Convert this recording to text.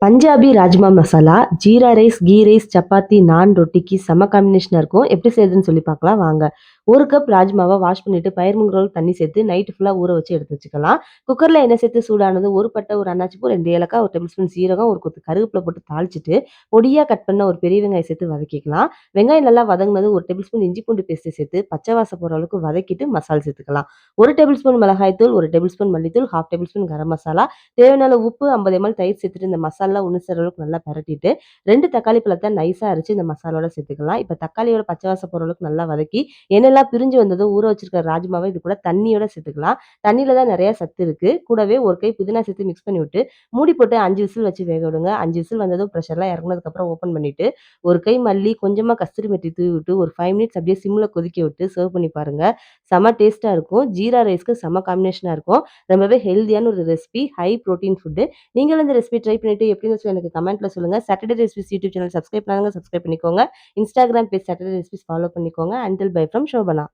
Punjabi rajma masala, jeera rice, ghee rice, chapati, naan, ரொட்டிக்கு செம்ம காம்பினேஷனா இருக்கும். எப்படி செய்றதுன்னு சொல்லி பார்க்கலாம் வாங்க. 1 கப் ராஜ்மாவ வாஷ் பண்ணிட்டு முங்குற அளவுக்கு தண்ணி சேர்த்து நைட் ஃபுல்லா ஊற வச்சு எடுத்து வச்சுக்கலாம். குக்கர்ல எண்ணெய் சேர்த்து சூடானதும் 1 பட்டை, 1 அன்னாச்சி பூ, 2 ஏலக்காய், 1 டேபிள் ஸ்பூன் சீரகம், 1 கொத்து கருவேப்பில போட்டு தாளிச்சுட்டு, பொடியா கட் பண்ண ஒரு பெரிய வெங்காயம் சேர்த்து வதக்கிக்கலாம். வெங்காயம் நல்லா வதங்குனதும் 1 டேபிள் ஸ்பூன் இஞ்சி பூண்டு பேஸ்ட் சேர்த்து பச்சை வாசம் போற அளவுக்கு வதக்கிட்டு மசாலா சேர்த்துக்கலாம். 1 டேபிள் ஸ்பூன் மிளகாய் தூள், 1 டேபிள் ஸ்பூன் மல்லித்தூள், 1/2 டேபிள் ஸ்பூன் கரம் மசாலா, தேவையான அளவு உப்பு, 50 ml தயிர் சேர்த்துட்டு இந்த மசாலா ஒண்ணு சேர அளவுக்கு நல்லா பெரட்டிட்டு 2 தக்காளி பழத்த நைஸா அரைச்சு இந்த மசாலாவோட சேர்த்துக்கலாம். இப்ப தக்காளியோட பச்சை வாசம் போற அளவுக்கு நல்லா வதக்கி எண்ணெய்லாம் பிரிஞ்சு வந்ததும் ஊற வச்சிருக்கிற ராஜ்மாவ இது கூட தண்ணியோட சேர்த்துக்கலாம். தண்ணியில தான் நிறைய சத்து இருக்கு. கூடவே ஒரு கை புதினா சேர்த்து மிக்ஸ் பண்ணி விட்டு மூடி போட்டு 5 விசில் வச்சு வேக விடுங்க. 5 விசில் வந்ததும் பிரஷர்லாம் இறங்குனதுக்கு அப்புறம் ஓப்பன் பண்ணிட்டு ஒரு கை மல்லி, கொஞ்சமா கஸ்தூரி மெத்தி தூவி விட்டு ஒரு 5 மினிட்ஸ் அப்படியே சிம்ல கொதிக்க விட்டு சர்வ் பண்ணி பாருங்க. செம டேஸ்ட்டா இருக்கும். ஜீரா ரைஸ்க்கு செம காம்பினேஷனா இருக்கும். ரொம்பவே ஹெல்தியான ஒரு ரெசிபி. High protein food. நீங்களும் இந்த ரெசிபி ட்ரை பண்ணிட்டு எப்படின்னு சொல்லி எனக்கு கமெண்ட்ல சொல்லுங்க. Saturday recipes YouTube channel subscribe பண்ணாதவங்க சப்ஸ்கிரைப் பண்ணிக்கோங்க. Instagram page Saturday recipes follow பண்ணிக்கோங்க. Until bye from Shobana.